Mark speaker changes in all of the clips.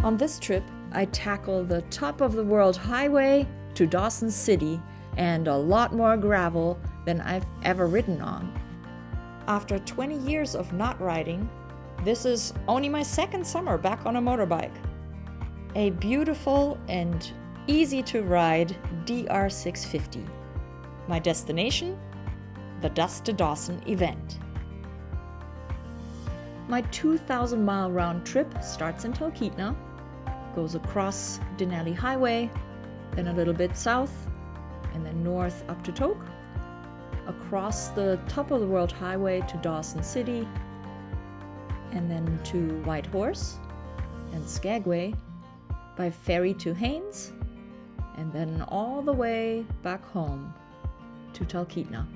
Speaker 1: On this trip, I tackle the top of the world highway to Dawson City and a lot more gravel than I've ever ridden on. After 20 years of not riding, this is only my second summer back on a motorbike. A beautiful and easy to ride DR650. My destination? The Dust to Dawson event. My 2,000 mile round trip starts in Talkeetna, goes across Denali Highway, then a little bit south, and then north up to Tok, across the top of the world highway to Dawson City, and then to Whitehorse and Skagway, by ferry to Haines, and then all the way back home to Talkeetna.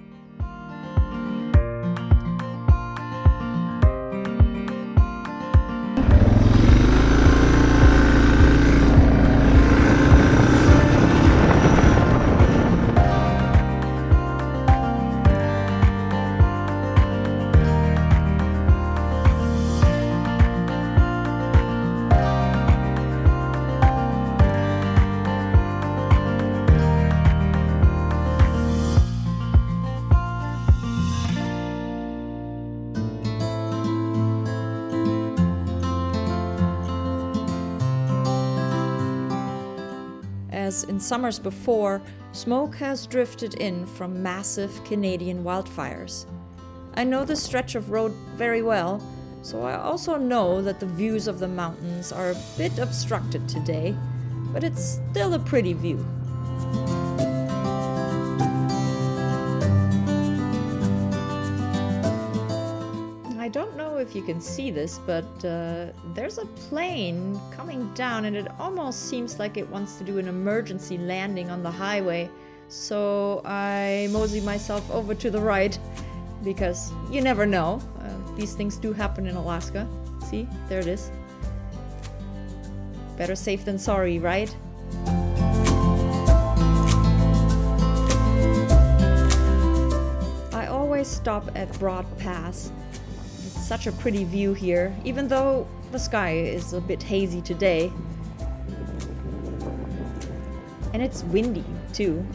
Speaker 1: As in summers before, smoke has drifted in from massive Canadian wildfires. I know this stretch of road very well, so I also know that the views of the mountains are a bit obstructed today, but it's still a pretty view. I don't know if you can see this, but there's a plane coming down and it almost seems like it wants to do an emergency landing on the highway. So I mosey myself over to the right because you never know. These things do happen in Alaska. See, there it is. Better safe than sorry, right? I always stop at Broad Pass. Such a pretty view here, even though the sky is a bit hazy today. And it's windy too.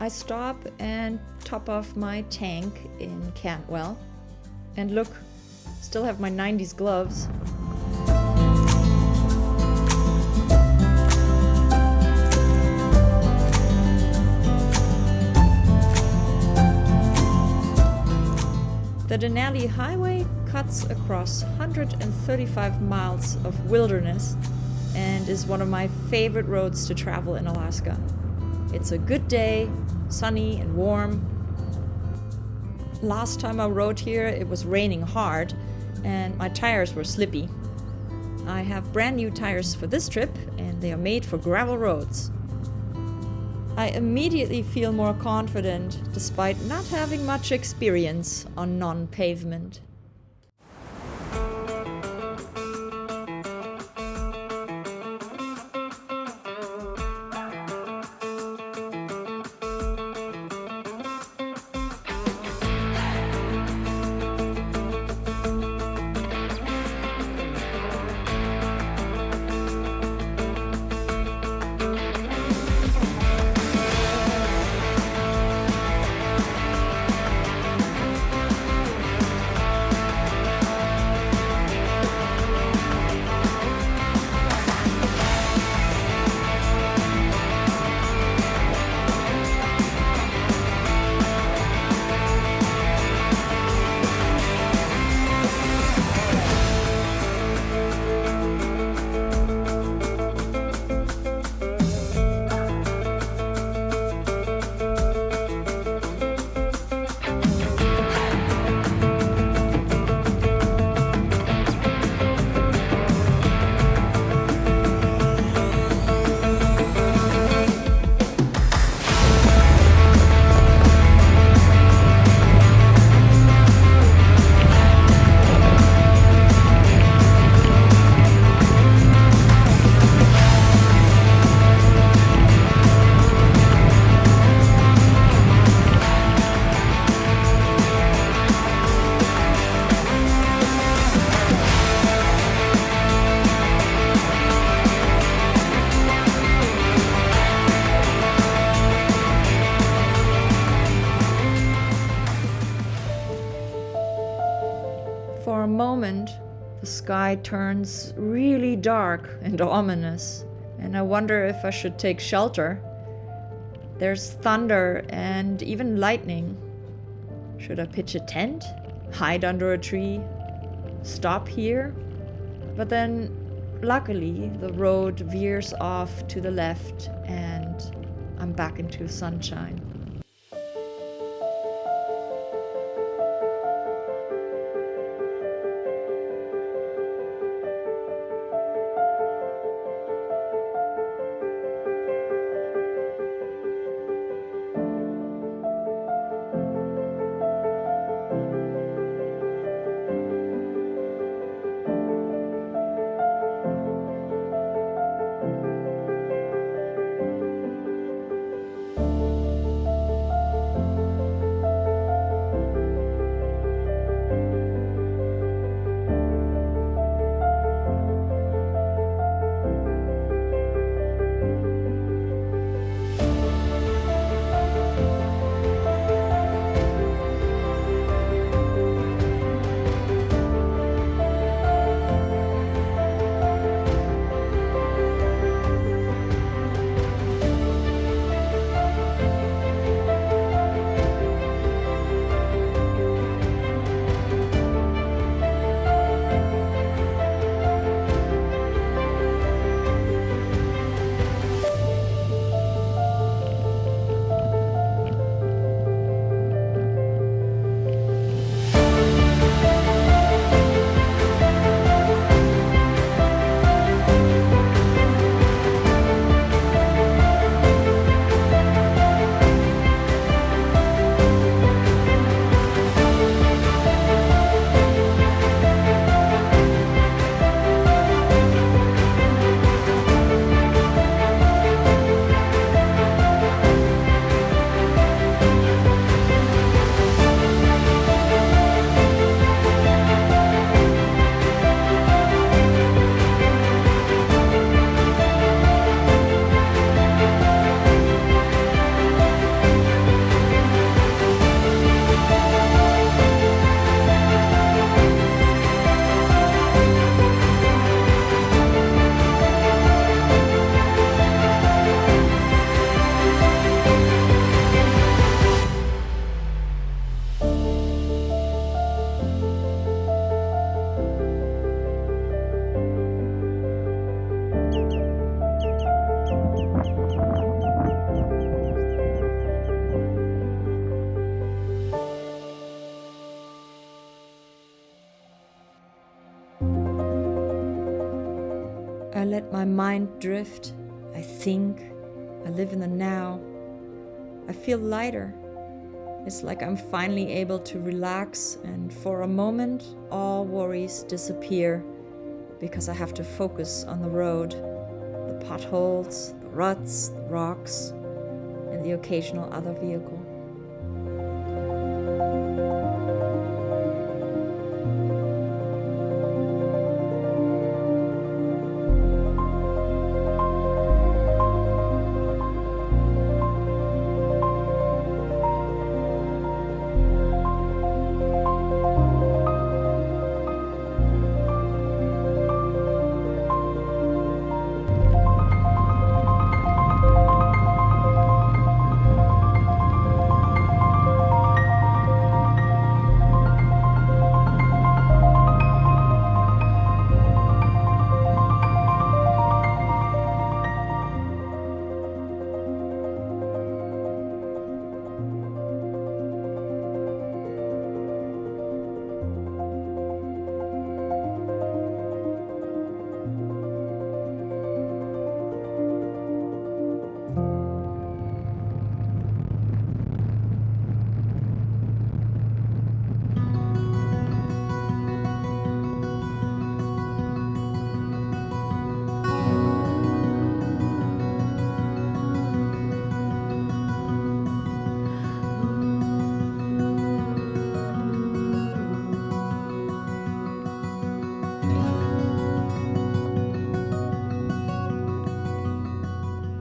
Speaker 1: I stop and top off my tank in Cantwell. And look, still have my 90s gloves. The Denali Highway cuts across 135 miles of wilderness and is one of my favorite roads to travel in Alaska. It's a good day, sunny and warm. Last time I rode here, it was raining hard and my tires were slippy. I have brand new tires for this trip and they are made for gravel roads. I immediately feel more confident despite not having much experience on non-pavement. moment, the sky turns really dark and ominous, and I wonder if I should take shelter. There's thunder and even lightning. Should I pitch a tent? Hide under a tree? Stop here? But then, luckily, the road veers off to the left and I'm back into sunshine. I let my mind drift. I think. I live in the now. I feel lighter. It's like I'm finally able to relax, and for a moment, all worries disappear because I have to focus on the road, the potholes, the ruts, the rocks, and the occasional other vehicle.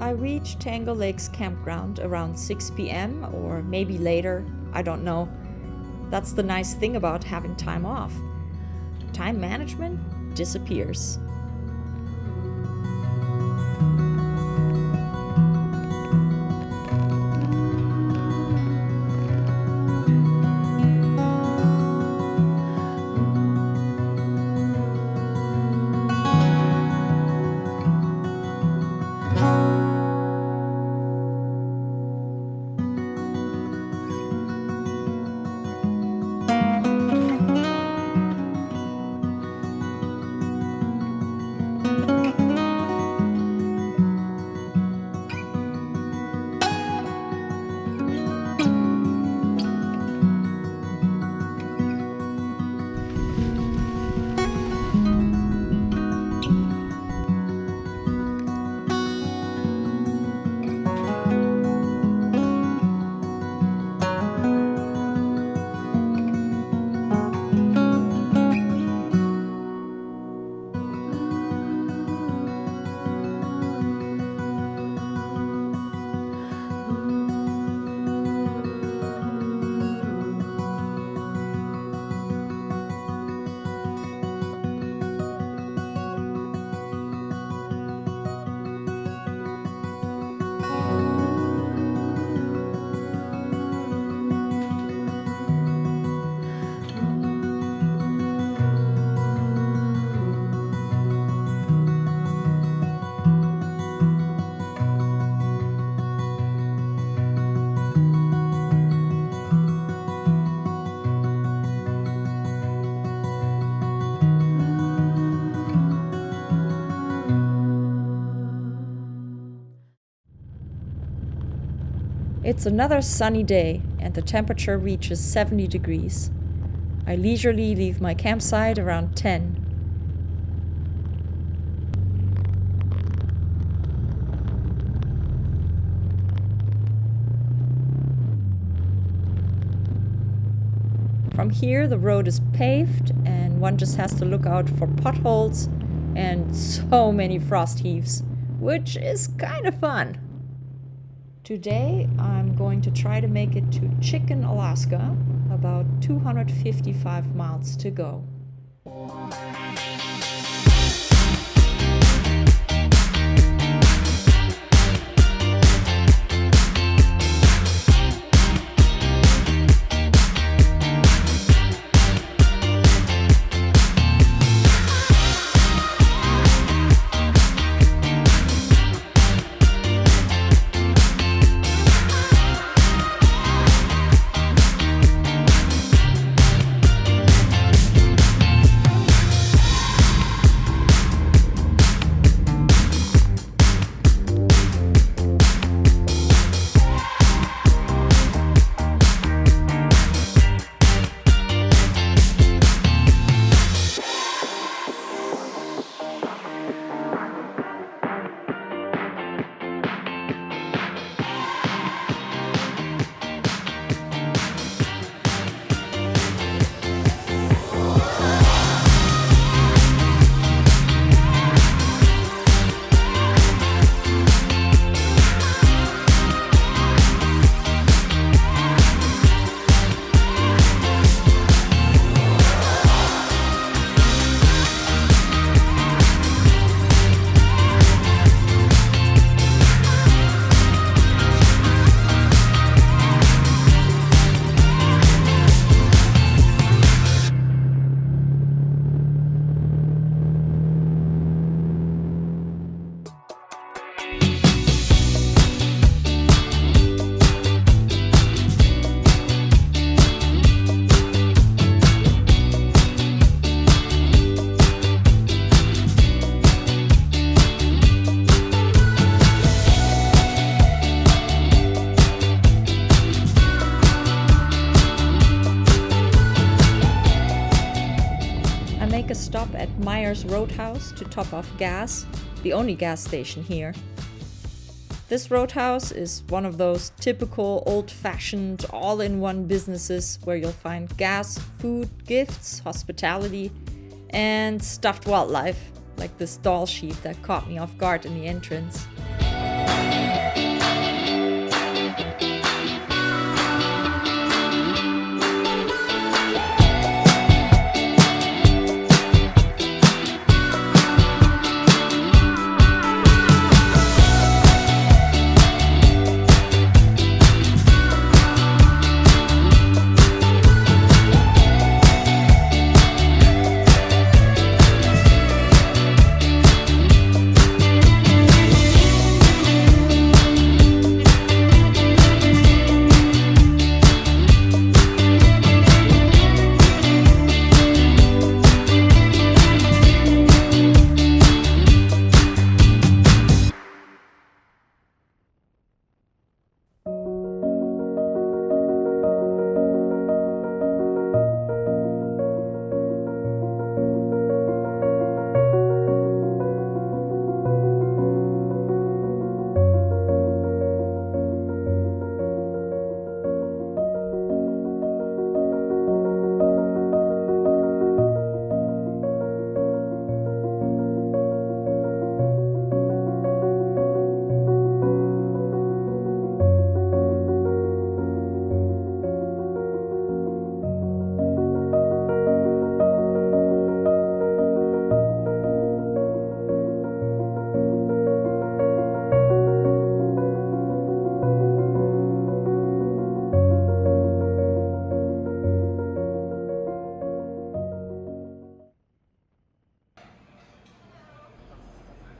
Speaker 1: I reached Tango Lake's campground around 6 p.m. or maybe later, I don't know. That's the nice thing about having time off. time management disappears. It's another sunny day and the temperature reaches 70 degrees. I leisurely leave my campsite around 10. From here the road is paved and one just has to look out for potholes and so many frost heaves, which is kind of fun. Today I'm going to try to make it to Chicken, Alaska, about 255 miles to go. Make a stop at Myers Roadhouse to top off gas, the only gas station here. This roadhouse is one of those typical old-fashioned all-in-one businesses where you'll find gas, food, gifts, hospitality, and stuffed wildlife, like this doll sheep that caught me off guard in the entrance.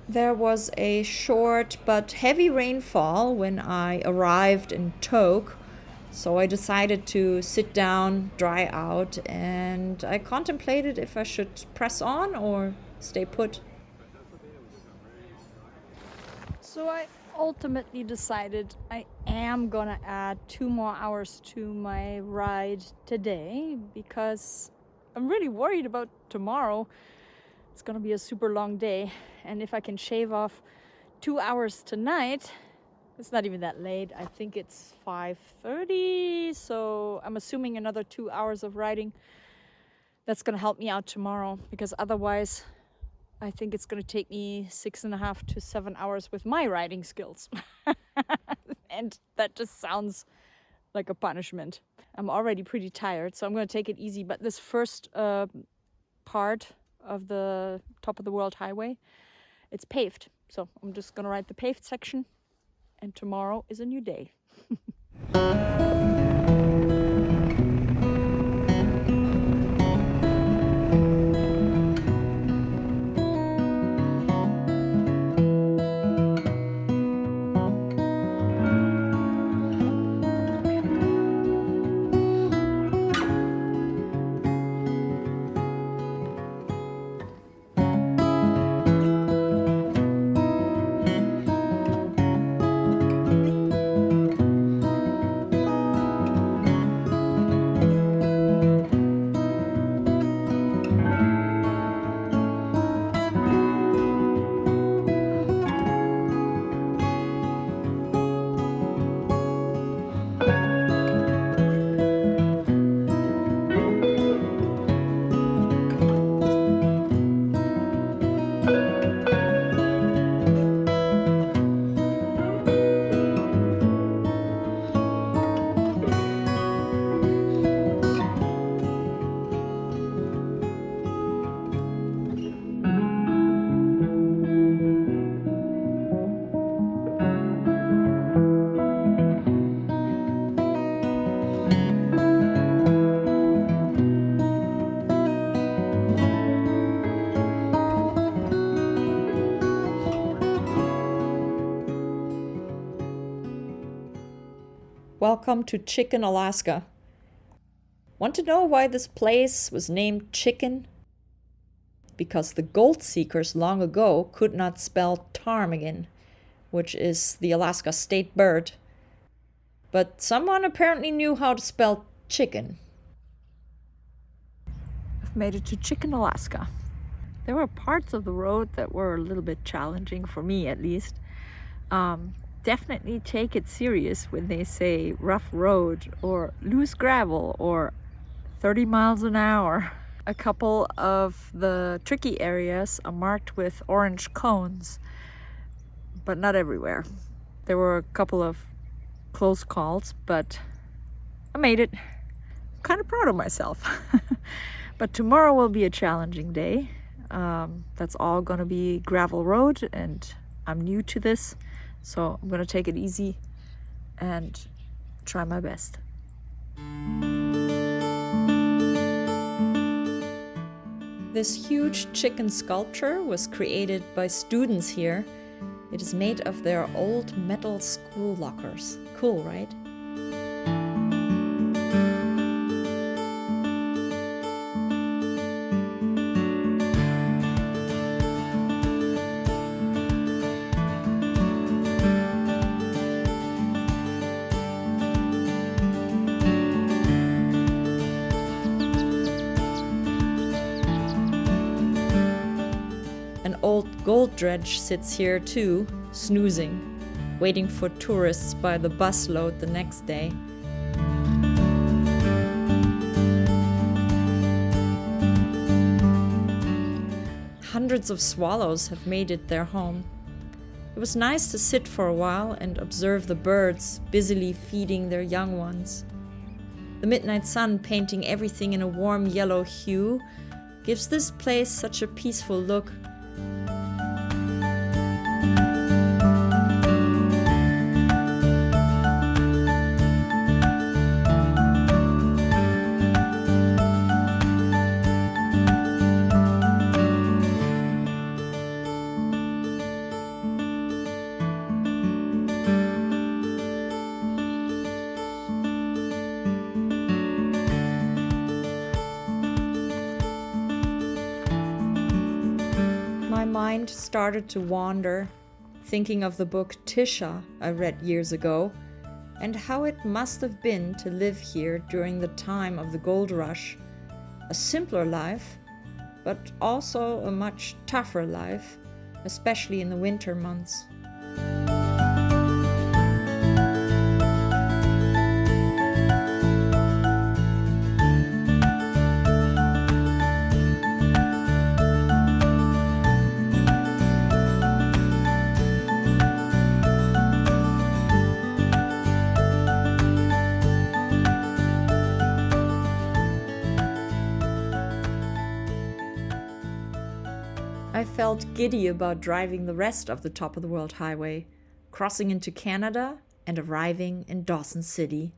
Speaker 1: There was a short but heavy rainfall when I arrived in Tok, so I decided to sit down, dry out, and I contemplated if I should press on or stay put. So I ultimately decided I am gonna add 2 more hours to my ride today because I'm really worried about tomorrow. It's gonna be a super long day, and if I can shave off 2 hours tonight, it's not even that late. I think it's 5:30, so I'm assuming another 2 hours of riding. That's gonna help me out tomorrow, because otherwise I think it's gonna take me 6.5 to 7 hours with my riding skills. And that just sounds like a punishment. I'm already pretty tired, so I'm gonna take it easy. But this first part of the top of the world highway, it's paved. So I'm just gonna ride the paved section, and tomorrow is a new day. Welcome to Chicken, Alaska. Want to know why this place was named Chicken? Because the gold seekers long ago could not spell ptarmigan, which is the Alaska state bird. But someone apparently knew how to spell chicken. I've made it to Chicken, Alaska. There were parts of the road that were a little bit challenging, for me at least. Definitely take it serious when they say rough road or loose gravel or 30 miles an hour. A couple of the tricky areas are marked with orange cones, but not everywhere. There were a couple of close calls, but I made it. I'm kind of proud of myself. But tomorrow will be a challenging day. That's all gonna be gravel road, and I'm new to this. So I'm gonna take it easy and try my best. This huge chicken sculpture was created by students here. It is made of their old metal school lockers. Cool, right? Old gold dredge sits here too, snoozing, waiting for tourists by the busload the next day. Hundreds of swallows have made it their home. It was nice to sit for a while and observe the birds busily feeding their young ones. The midnight sun painting everything in a warm yellow hue gives this place such a peaceful look. mind started to wander, thinking of the book Tisha I read years ago, and how it must have been to live here during the time of the gold rush. A simpler life, but also a much tougher life, especially in the winter months. I felt giddy about driving the rest of the top of the world highway, crossing into Canada and arriving in Dawson City.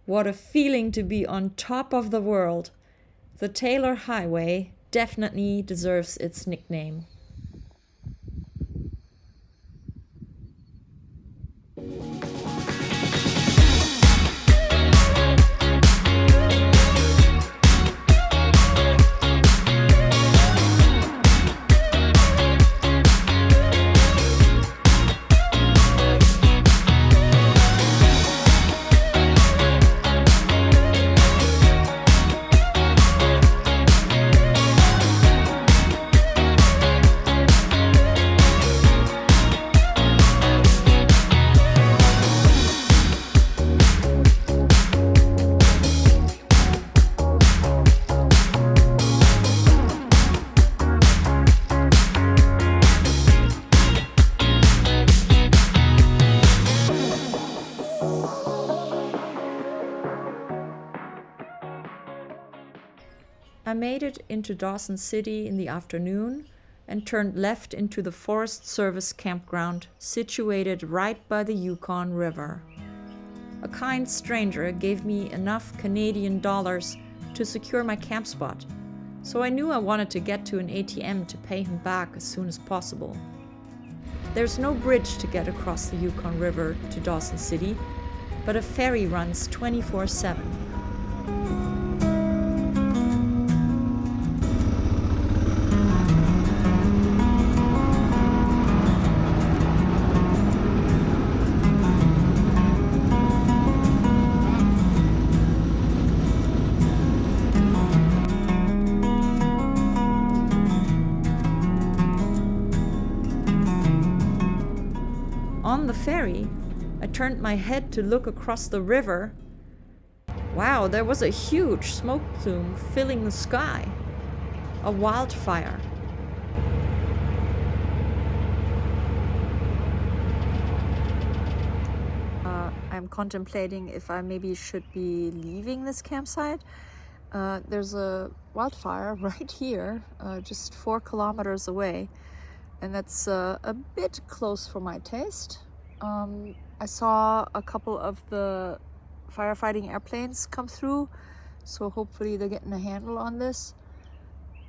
Speaker 1: What a feeling to be on top of the world. The Taylor Highway definitely deserves its nickname. made it into Dawson City in the afternoon and turned left into the Forest Service campground situated right by the Yukon River. A kind stranger gave me enough Canadian dollars to secure my camp spot, so I knew I wanted to get to an ATM to pay him back as soon as possible. There's no bridge to get across the Yukon River to Dawson City, but a ferry runs 24/7. On the ferry, I turned my head to look across the river. Wow, there was a huge smoke plume filling the sky. A wildfire. I'm contemplating if I maybe should be leaving this campsite. There's a wildfire right here, just 4 kilometers away. And that's a bit close for my taste. I saw a couple of the firefighting airplanes come through, so hopefully they're getting a handle on this.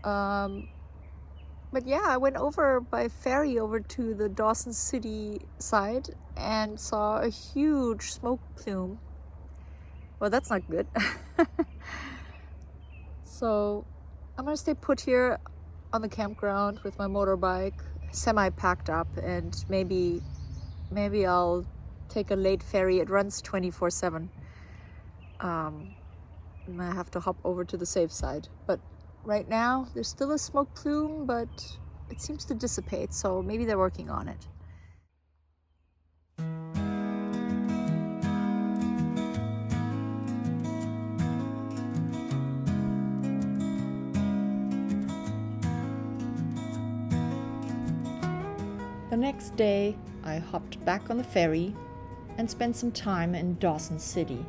Speaker 1: But yeah, I went over by ferry over to the Dawson City side and saw a huge smoke plume. Well, that's not good. So I'm gonna stay put here on the campground with my motorbike, semi-packed up, and maybe I'll take a late ferry. It runs 24/7. I have to hop over to the safe side. But right now, there's still a smoke plume, but it seems to dissipate, so maybe they're working on it. The next day, I hopped back on the ferry and spent some time in Dawson City.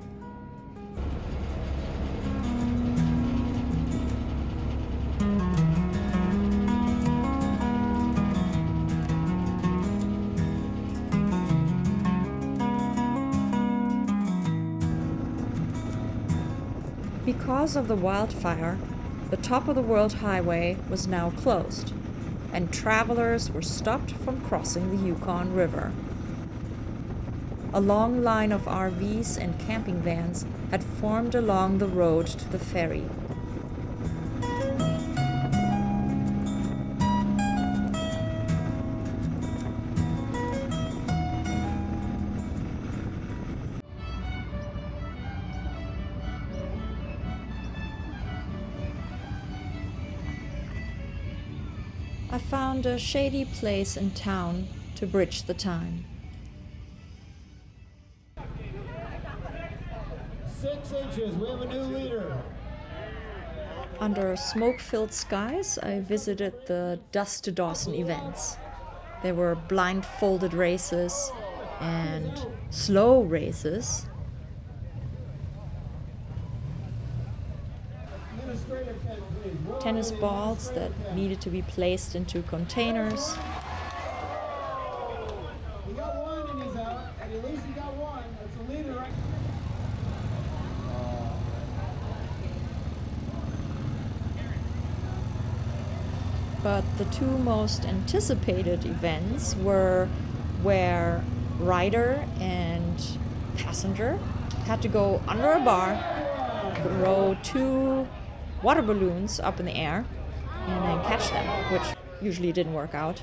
Speaker 1: Because of the wildfire, the top of the World Highway was now closed, and travelers were stopped from crossing the Yukon River. A long line of RVs and camping vans had formed along the road to the ferry. I found a shady place in town to bridge the time.
Speaker 2: 6 inches, we have a new leader.
Speaker 1: Under smoke-filled skies, I visited the Dust to Dawson events. There were blindfolded races and slow races. Tennis balls that needed to be placed into containers.
Speaker 2: He got one and he's out, and at least he got one. That's a leader right.
Speaker 1: But the two most anticipated events were where rider and passenger had to go under a bar, throw 2 water balloons up in the air, and then catch them, which usually didn't work out.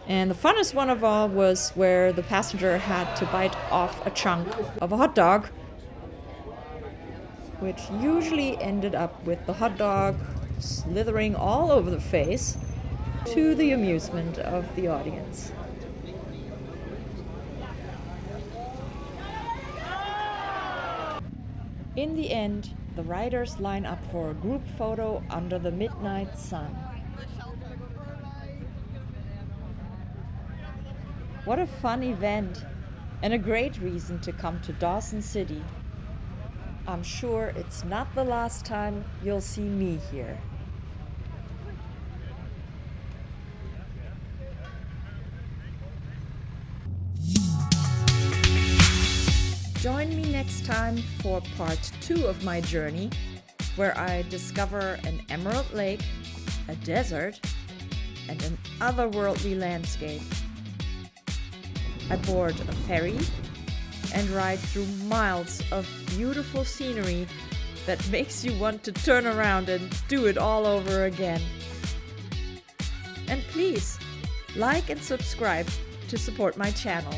Speaker 1: And the funnest one of all was where the passenger had to bite off a chunk of a hot dog, which usually ended up with the hot dog slithering all over the face, to the amusement of the audience. In the end, the riders line up for a group photo under the midnight sun. What a fun event, and a great reason to come to Dawson City. I'm sure it's not the last time you'll see me here. Join me next time for part 2 of my journey, where I discover an emerald lake, a desert, and an otherworldly landscape. I board a ferry and ride through miles of beautiful scenery that makes you want to turn around and do it all over again. And please, like and subscribe to support my channel.